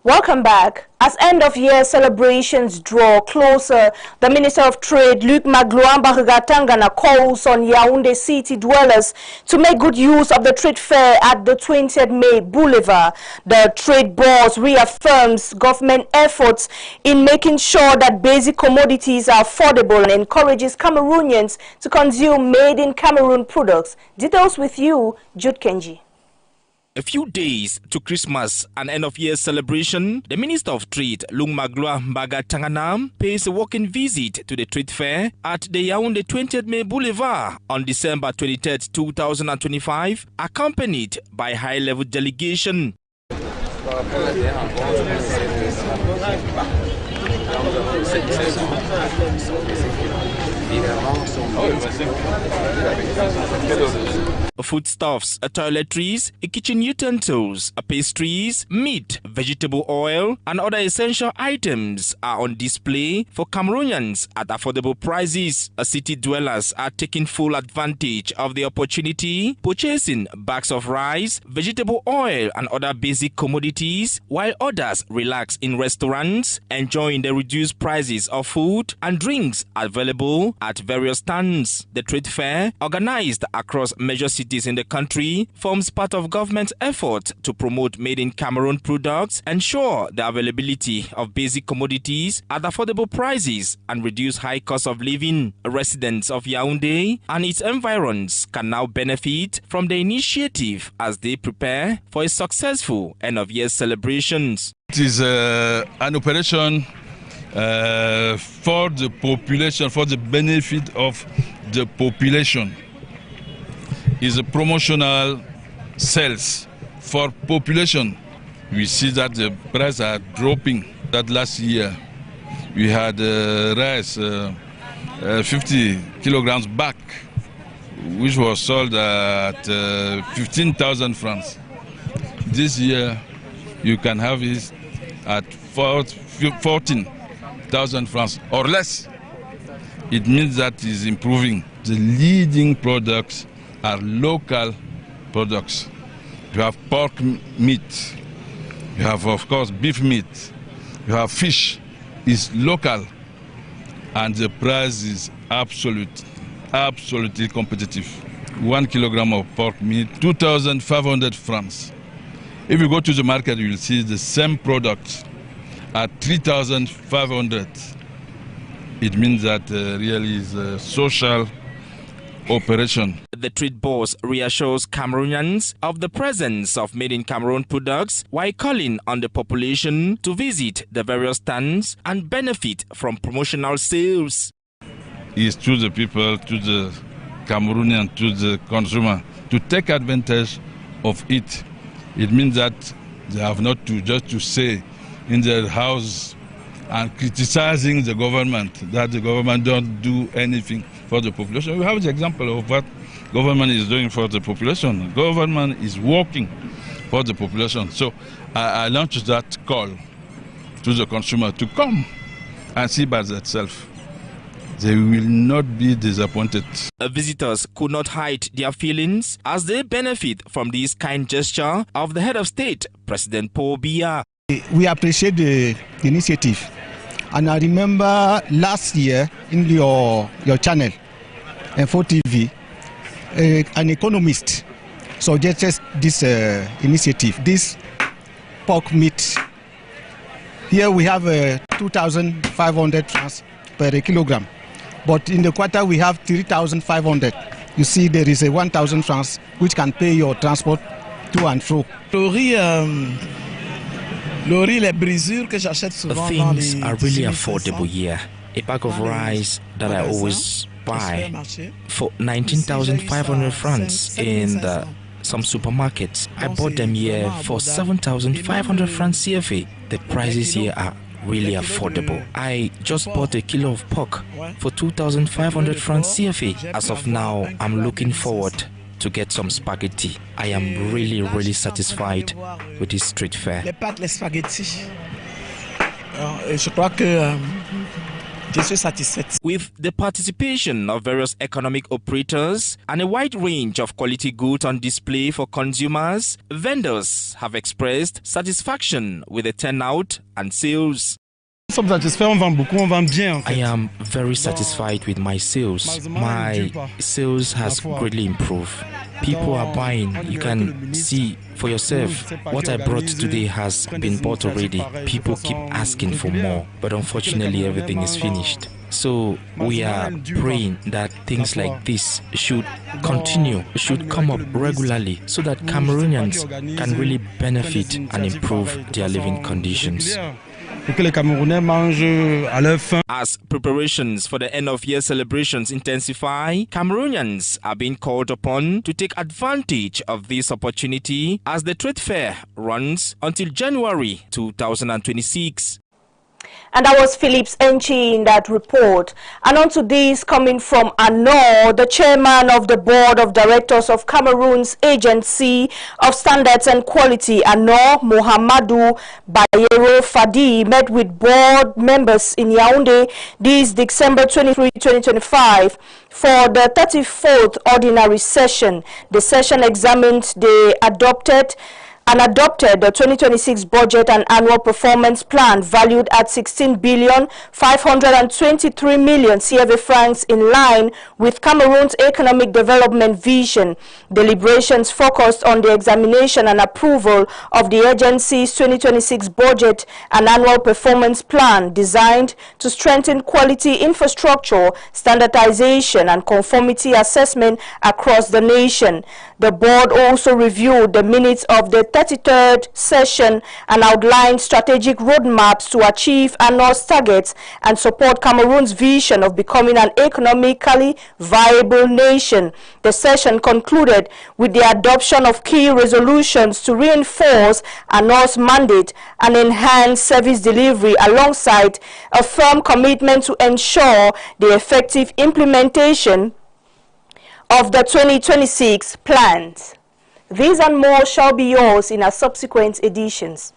Welcome back. As end-of-year celebrations draw closer, the Minister of Trade, Luc Magloire-Tangana, calls on Yaoundé city dwellers to make good use of the trade fair at the 20th May Boulevard. The trade boss reaffirms government efforts in making sure that basic commodities are affordable and encourages Cameroonians to consume made-in-Cameroon products. Details with you, Jude Kenji. A few days to Christmas and end-of-year celebration, the Minister of Trade, Luc Magloire-Tangana, pays a walking visit to the trade fair at the Yaoundé 20th May Boulevard on December 23, 2025, accompanied by a high-level delegation. Foodstuffs, toiletries, kitchen utensils, pastries, meat, vegetable oil, and other essential items are on display for Cameroonians at affordable prices. City dwellers are taking full advantage of the opportunity, purchasing bags of rice, vegetable oil, and other basic commodities, while others relax in restaurants, enjoying the reduced prices of food and drinks available at various stands. The trade fair, organized across major cities in the country, forms part of government's effort to promote made-in-Cameroon products, ensure the availability of basic commodities at affordable prices, and reduce high cost of living. Residents of Yaoundé and its environs can now benefit from the initiative as they prepare for a successful end-of-year celebrations. It is an operation for the population, for the benefit of the population. Is a promotional sales for population. We see that the prices are dropping. That last year we had rice 50 kilograms back, which was sold at 15,000 francs. This year you can have it at 14,000 francs or less. It means that is improving. The leading products are local products. You have pork meat, you have of course beef meat, you have fish, is local, and the price is absolutely competitive. 1 kilogram of pork meat, 2,500 francs. If you go to the market, you will see the same product at 3,500. It means that really is a social operation. The trade boss reassures Cameroonians of the presence of made-in-Cameroon products while calling on the population to visit the various stands and benefit from promotional sales. It's to the people, to the Cameroonian, to the consumer, to take advantage of it. It means that they have not to just to say in their house and criticizing the government, that the government don't do anything for the population. We have the example of what government is doing for the population. Government is working for the population. So I launched that call to the consumer to come and see by themselves. They will not be disappointed. Visitors could not hide their feelings as they benefit from this kind gesture of the head of state, President Paul Biya. We appreciate the initiative. And I remember last year in your channel, for TV, an economist suggested this initiative, this pork meat. Here we have 2,500 francs per kilogram, but in the quarter we have 3,500. You see, there is a 1,000 francs which can pay your transport to and fro. Things are really affordable here. A bag of rice that I always buy for 19,500 francs in some supermarkets. I bought them here for 7,500 francs CFA. The prices here are really affordable. I just bought a kilo of pork for 2,500 francs CFA. As of now, I'm looking forward to get some spaghetti. I am really satisfied with this street fair. With the participation of various economic operators and a wide range of quality goods on display for consumers, vendors have expressed satisfaction with the turnout and sales. I am very satisfied with my sales. My sales has greatly improved. People are buying. You can see for yourself. What I brought today has been bought already. People keep asking for more, but unfortunately everything is finished. So we are praying that things like this should continue, should come up regularly so that Cameroonians can really benefit and improve their living conditions. As preparations for the end-of-year celebrations intensify, Cameroonians are being called upon to take advantage of this opportunity as the trade fair runs until January 2026. And that was Phillips Enchi in that report. And on to this coming from Anor, the chairman of the board of directors of Cameroon's Agency of Standards and Quality, Anor, Mohamedou Bayero Fadi, met with board members in Yaoundé this December 23, 2025 for the 34th ordinary session. The session examined the adopted the 2026 budget and annual performance plan valued at 16,523 million CFA francs in line with Cameroon's economic development vision. Deliberations focused on the examination and approval of the agency's 2026 budget and annual performance plan designed to strengthen quality infrastructure, standardization and conformity assessment across the nation. The board also reviewed the minutes of the 33rd session and outlined strategic roadmaps to achieve ANOR's targets and support Cameroon's vision of becoming an economically viable nation. The session concluded with the adoption of key resolutions to reinforce ANOR's mandate and enhance service delivery alongside a firm commitment to ensure the effective implementation of the 2026 plans. These and more shall be yours in our subsequent editions.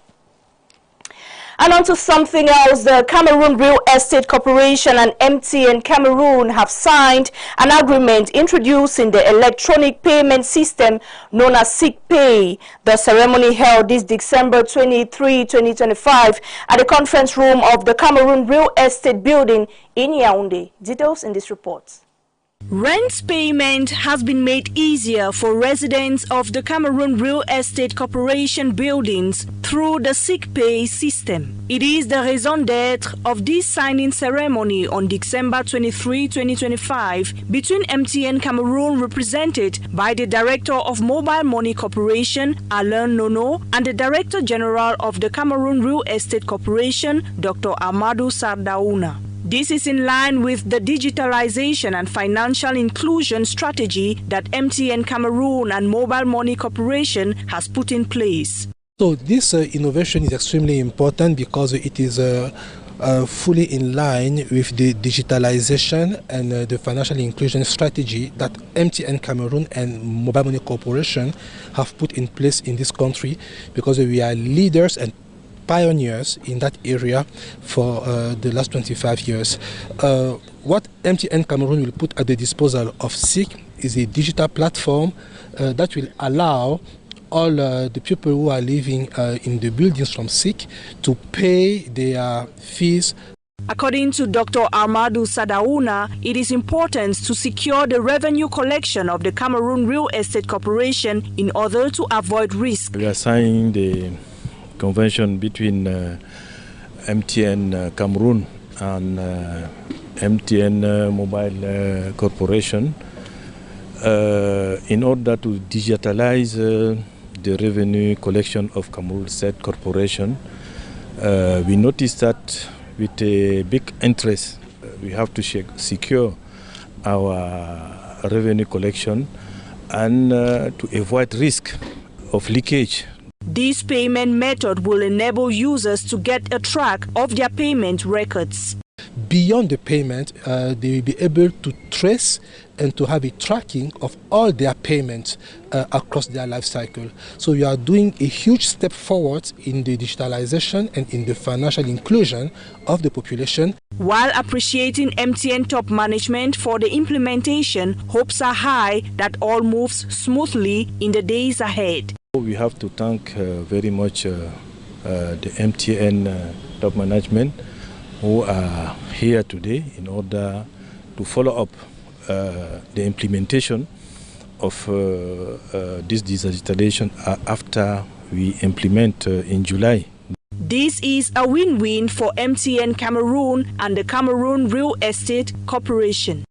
And on to something else, the Cameroon Real Estate Corporation and MTN Cameroun have signed an agreement introducing the electronic payment system known as SICPay. The ceremony held this December 23, 2025 at the conference room of the Cameroon Real Estate Building in Yaoundé. Details in this report. Rent payment has been made easier for residents of the Cameroon Real Estate Corporation buildings through the SICPay system. It is the raison d'être of this signing ceremony on December 23, 2025 between MTN Cameroun, represented by the Director of Mobile Money Corporation, Alain Nono, and the Director General of the Cameroon Real Estate Corporation, Dr. Amadou Sardaouna. This is in line with the digitalization and financial inclusion strategy that MTN Cameroun and Mobile Money Corporation has put in place. So this innovation is extremely important because it is fully in line with the digitalization and the financial inclusion strategy that MTN Cameroun and Mobile Money Corporation have put in place in this country, because we are leaders and pioneers in that area for the last 25 years. What MTN Cameroun will put at the disposal of SIC is a digital platform that will allow all the people who are living in the buildings from SIC to pay their fees. According to Dr. Amadou Sardaouna, it is important to secure the revenue collection of the Cameroon Real Estate Corporation in order to avoid risk. We are signing the convention between MTN Cameroun and MTN Mobile Corporation in order to digitalize the revenue collection of Cameroon State Corporation. We noticed that with a big interest, we have to secure our revenue collection and to avoid risk of leakage. This payment method will enable users to get a track of their payment records. Beyond the payment, they will be able to trace and to have a tracking of all their payments across their life cycle. So we are doing a huge step forward in the digitalization and in the financial inclusion of the population. While appreciating MTN top management for the implementation, hopes are high that all moves smoothly in the days ahead. We have to thank very much the MTN top management who are here today in order to follow up the implementation of this digitalization after we implement in July. This is a win-win for MTN Cameroun and the Cameroon Real Estate Corporation.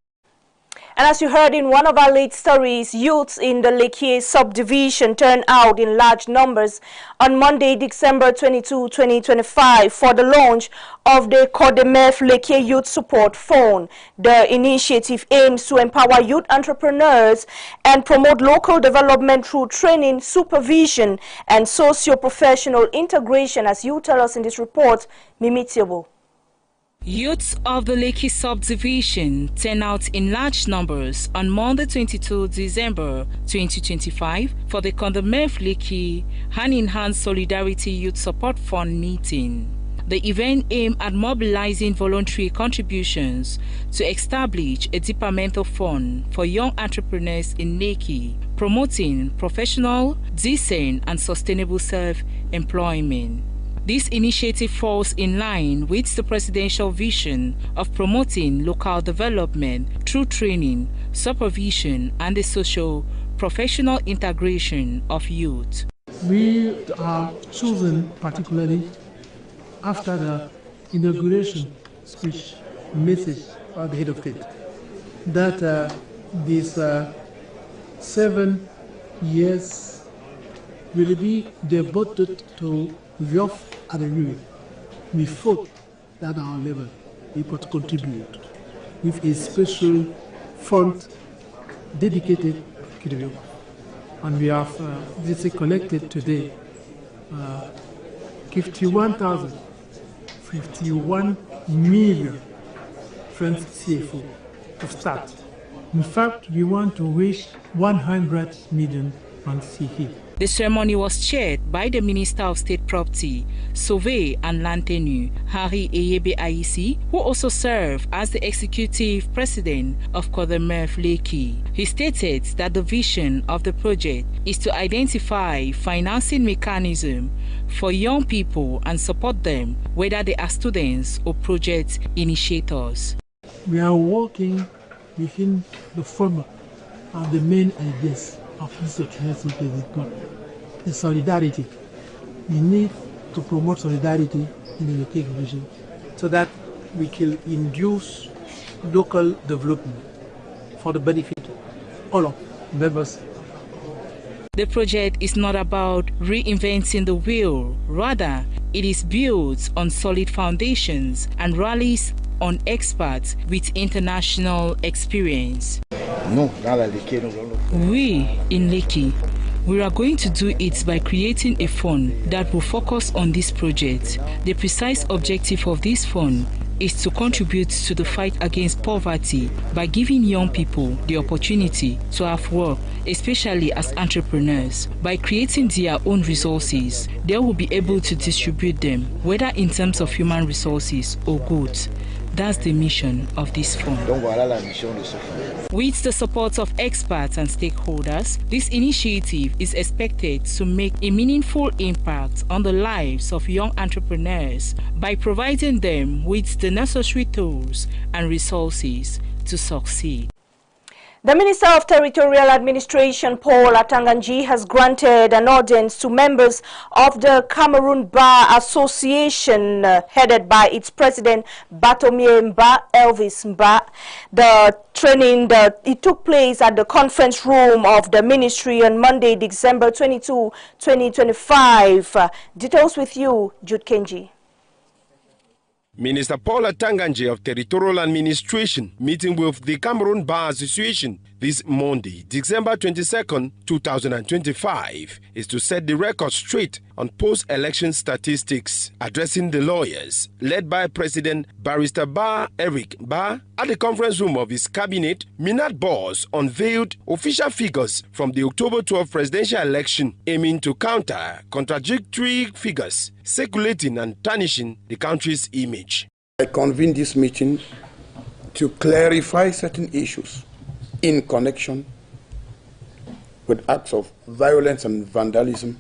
And as you heard in one of our late stories, youths in the Lekie subdivision turned out in large numbers on Monday, December 22, 2025 for the launch of the Codemef Lekie Youth Support Phone. The initiative aims to empower youth entrepreneurs and promote local development through training, supervision, and socio-professional integration, as you tell us in this report, Mimi Tiobo. Youths of the Lekie subdivision turn out in large numbers on Monday 22 December 2025 for the Codemef Lekie Hand-in-Hand Solidarity Youth Support Fund meeting. The event aimed at mobilizing voluntary contributions to establish a departmental fund for young entrepreneurs in Lekie, promoting professional, decent and sustainable self-employment. This initiative falls in line with the presidential vision of promoting local development through training, supervision, and the socio-professional integration of youth. We are chosen particularly after the inauguration speech message of the head of state that these 7 years will be devoted to youth and youth. We thought that our level we could contribute with a special fund dedicated to the youth. And we have collected today 51 million francs CFA to start. In fact, we want to reach 100 million francs CFA. The ceremony was chaired by the Minister of State Property, Survey and Land Tenure, Harry Eyebe Aisi, who also served as the Executive President of Codemef Lekie. He stated that the vision of the project is to identify financing mechanism for young people and support them, whether they are students or project initiators. We are working within the format of the main ideas of this the solidarity. We need to promote solidarity in the local region so that we can induce local development for the benefit of all of members. The project is not about reinventing the wheel, rather it is built on solid foundations and rallies on experts with international experience. We in Lekie, we are going to do it by creating a fund that will focus on this project. The precise objective of this fund is to contribute to the fight against poverty by giving young people the opportunity to have work, especially as entrepreneurs. By creating their own resources, they will be able to distribute them, whether in terms of human resources or goods. That's the mission of this fund. With the support of experts and stakeholders, this initiative is expected to make a meaningful impact on the lives of young entrepreneurs by providing them with the necessary tools and resources to succeed. The Minister of Territorial Administration, Paul Atanganji, has granted an audience to members of the Cameroon Bar Association, headed by its president, Batomier Mba, Elvis Mba. The training it took place at the conference room of the ministry on Monday, December 22, 2025. Details with you, Jude Kenji. Minister Paul Atanganji of Territorial Administration meeting with the Cameroon Bar Association this Monday, December 22nd, 2025, is to set the record straight on post-election statistics. Addressing the lawyers, led by President Barrister Ba Eric Ba, at the conference room of his cabinet, Minat Boss unveiled official figures from the October 12 presidential election, aiming to counter contradictory figures circulating and tarnishing the country's image. I convened this meeting to clarify certain issues in connection with acts of violence and vandalism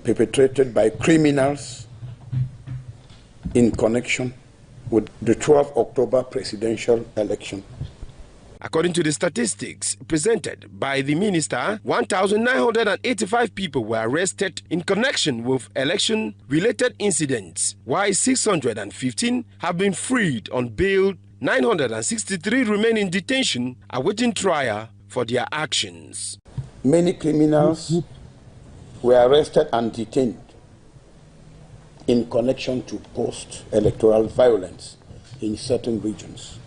perpetrated by criminals in connection with the 12th October presidential election. According to the statistics presented by the minister, 1,985 people were arrested in connection with election-related incidents, while 615 have been freed on bail. 963 remain in detention, awaiting trial for their actions. Many criminals were arrested and detained in connection to post-electoral violence in certain regions,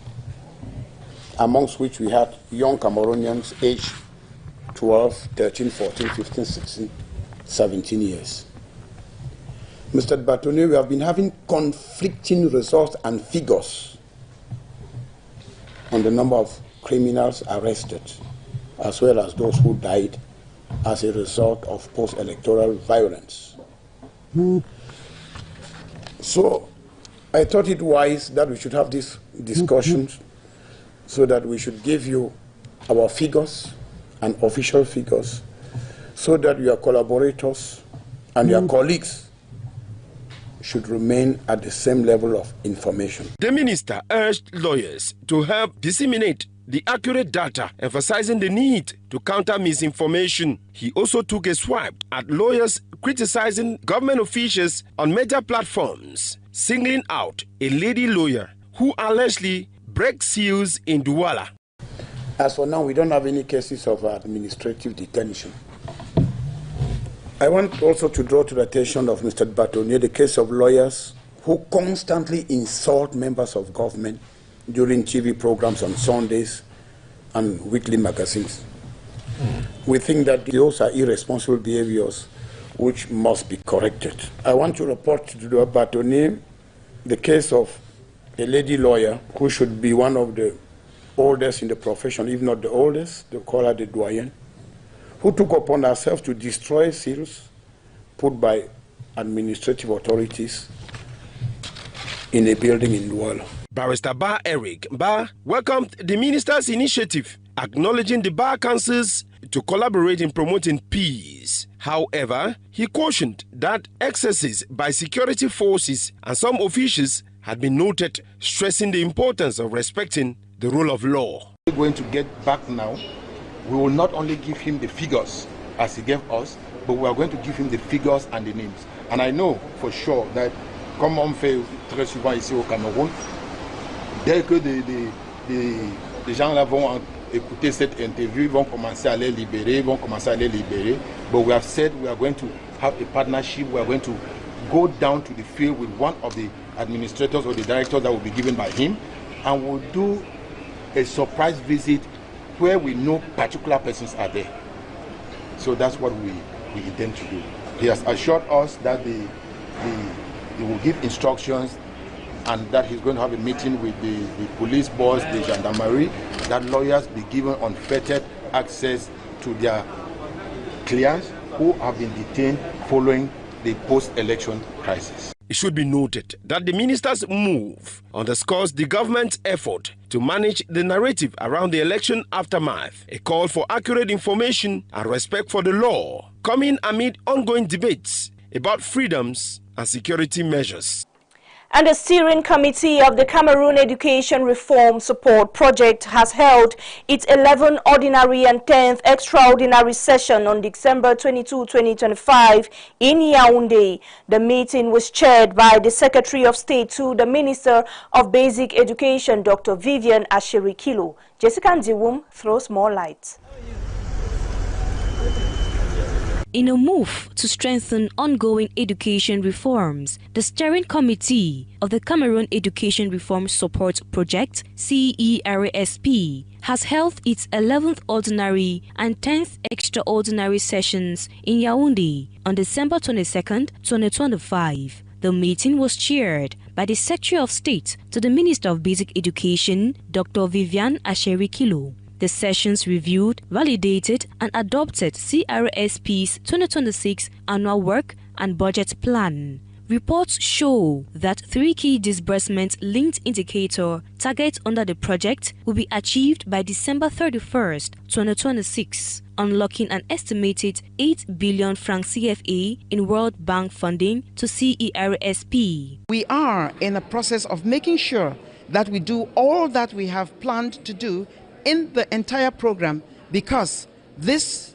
amongst which we had young Cameroonians aged 12, 13, 14, 15, 16, 17 years. Mr. Batone, we have been having conflicting results and figures on the number of criminals arrested, as well as those who died as a result of post-electoral violence. So I thought it wise that we should have these discussions so that we should give you our figures and official figures so that your collaborators and your colleagues should remain at the same level of information. The minister urged lawyers to help disseminate the accurate data, emphasizing the need to counter misinformation. He also took a swipe at lawyers criticizing government officials on major platforms, singling out a lady lawyer who allegedly breaks seals in Douala. As for now, we don't have any cases of administrative detention. I want also to draw to the attention of Mr. Batone the case of lawyers who constantly insult members of government during TV programs on Sundays and weekly magazines. We think that those are irresponsible behaviors which must be corrected. I want to report to the Batone the case of a lady lawyer who should be one of the oldest in the profession, if not the oldest, they call her the doyen, who took upon herself to destroy seals put by administrative authorities in a building in Douala. Barrister Ba Eric Ba welcomed the minister's initiative, acknowledging the Bar Councils to collaborate in promoting peace. However, he cautioned that excesses by security forces and some officials had been noted, stressing the importance of respecting the rule of law. We're going to get back now. We will not only give him the figures as he gave us, but we are going to give him the figures and the names. And I know for sure that, comme on fait très souvent ici au Cameroun, dès que les gens là vont écouter cette interview, ils vont commencer à les libérer, But we have said we are going to have a partnership. We are going to go down to the field with one of the administrators or the directors that will be given by him, and we'll do a surprise visit where we know particular persons are there. So that's what we intend to do. He has assured us that he will give instructions and that he's going to have a meeting with the police boss, the gendarmerie, that lawyers be given unfettered access to their clients who have been detained following the post-election crisis. It should be noted that the minister's move underscores the government's effort to manage the narrative around the election aftermath, a call for accurate information and respect for the law, coming amid ongoing debates about freedoms and security measures. And the steering committee of the Cameroon Education Reform Support Project has held its 11th ordinary and 10th extraordinary session on December 22, 2025 in Yaoundé. The meeting was chaired by the Secretary of State to the Minister of Basic Education, Dr. Vivian Asherikilo. Jessica Ndiwum throws more light. In a move to strengthen ongoing education reforms, the Steering Committee of the Cameroon Education Reform Support Project, CERSP, has held its 11th ordinary and 10th extraordinary sessions in Yaoundé on December 22, 2025. The meeting was chaired by the Secretary of State to the Minister of Basic Education, Dr. Vivian Asherikilo. The sessions reviewed, validated and adopted CRSP's 2026 Annual Work and Budget Plan, reports show that 3 key disbursement-linked indicator targets under the project will be achieved by December 31st, 2026, unlocking an estimated 8 billion francs CFA in World Bank funding to CERSP. We are in a process of making sure that we do all that we have planned to do in the entire program, because this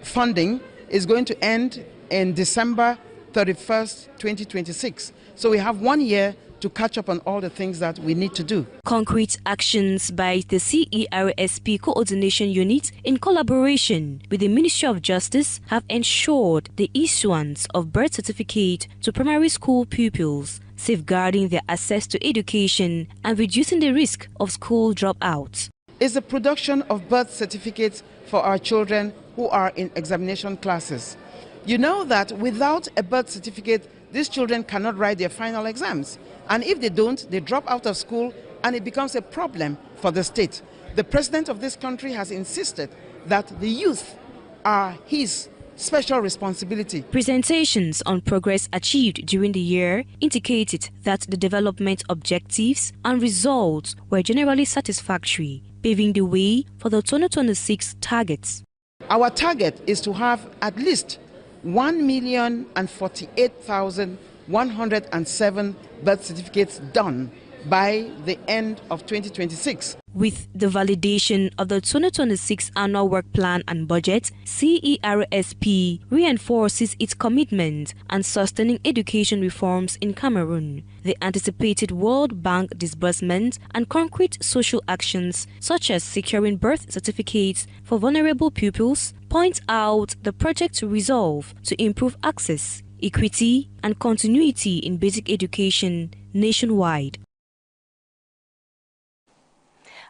funding is going to end in December 31st, 2026. So we have 1 year to catch up on all the things that we need to do. Concrete actions by the CERSP Coordination Unit in collaboration with the Ministry of Justice have ensured the issuance of birth certificate to primary school pupils, safeguarding their access to education and reducing the risk of school dropout. Is the production of birth certificates for our children who are in examination classes. You know that without a birth certificate, these children cannot write their final exams. And if they don't, they drop out of school and it becomes a problem for the state. The president of this country has insisted that the youth are his special responsibility. Presentations on progress achieved during the year indicated that the development objectives and results were generally satisfactory, paving the way for the 2026 targets. Our target is to have at least 1,048,107 birth certificates done by the end of 2026. With the validation of the 2026 annual work plan and budget, CERSP reinforces its commitment and sustaining education reforms in Cameroon. The anticipated World Bank disbursement and concrete social actions, such as securing birth certificates for vulnerable pupils, point out the project's resolve to improve access, equity, and continuity in basic education nationwide.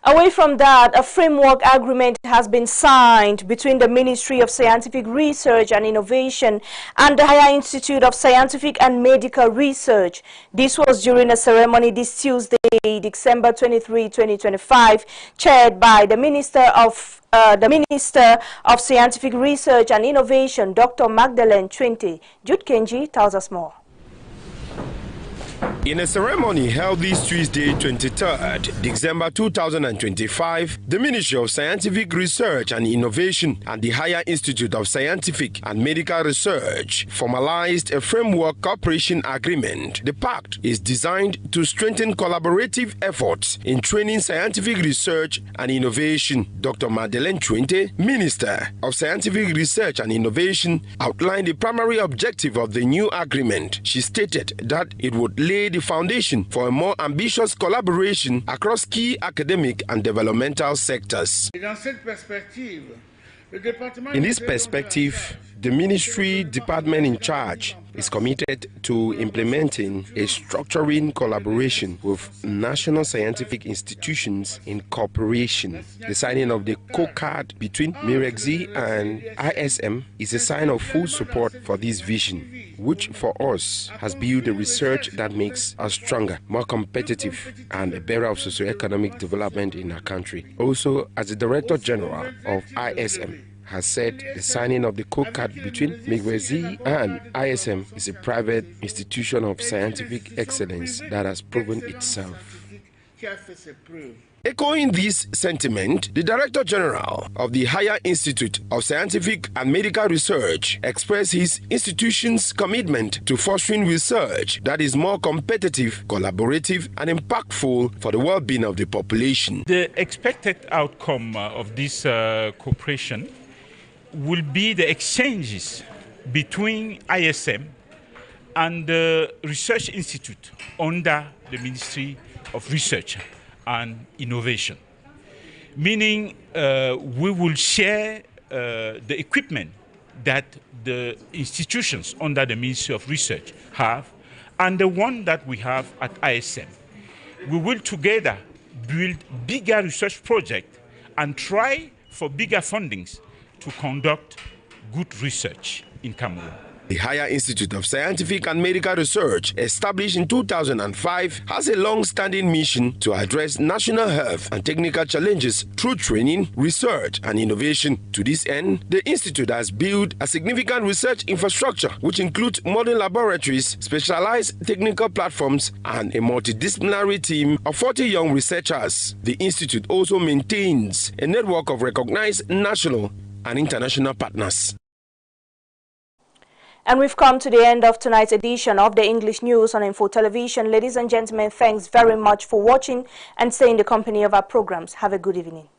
Away from that, a framework agreement has been signed between the Ministry of Scientific Research and Innovation and the Higher Institute of Scientific and Medical Research. This was during a ceremony this Tuesday, December 23, 2025, chaired by the Minister of Scientific Research and Innovation, Dr. Magdalene Twente. Jude Kenji tells us more. In a ceremony held this Tuesday, 23rd December 2025, the Ministry of Scientific Research and Innovation and the Higher Institute of Scientific and Medical Research formalized a framework cooperation agreement. The pact is designed to strengthen collaborative efforts in training scientific research and innovation. Dr. Magdalene Twente, Minister of Scientific Research and Innovation, outlined the primary objective of the new agreement. She stated that it would lay the foundation for a more ambitious collaboration across key academic and developmental sectors. In this perspective, the ministry department in charge is committed to implementing a structuring collaboration with national scientific institutions in cooperation. The signing of the co-card between MIREXI and ISM is a sign of full support for this vision, which for us has built a research that makes us stronger, more competitive, and a bearer of socioeconomic development in our country. Also, as the Director General of ISM has said, the signing of the co-card between MIREXI and ISM is a private institution of scientific excellence that has proven itself. Echoing this sentiment, the Director General of the Higher Institute of Scientific and Medical Research expressed his institution's commitment to fostering research that is more competitive, collaborative, and impactful for the well-being of the population. The expected outcome of this cooperation will be the exchanges between ISM and the Research Institute under the Ministry of Research and Innovation, meaning we will share the equipment that the institutions under the Ministry of Research have and the one that we have at ISM. We will together build bigger research projects and try for bigger fundings to conduct good research in Cameroon. The Higher Institute of Scientific and Medical Research, established in 2005, has a long-standing mission to address national health and technical challenges through training, research, and innovation. To this end, the institute has built a significant research infrastructure, which includes modern laboratories, specialized technical platforms, and a multidisciplinary team of 40 young researchers. The institute also maintains a network of recognized national and international partners. And we've come to the end of tonight's edition of the English News on Info Television. Ladies and gentlemen, thanks very much for watching and stay in the company of our programs. Have a good evening.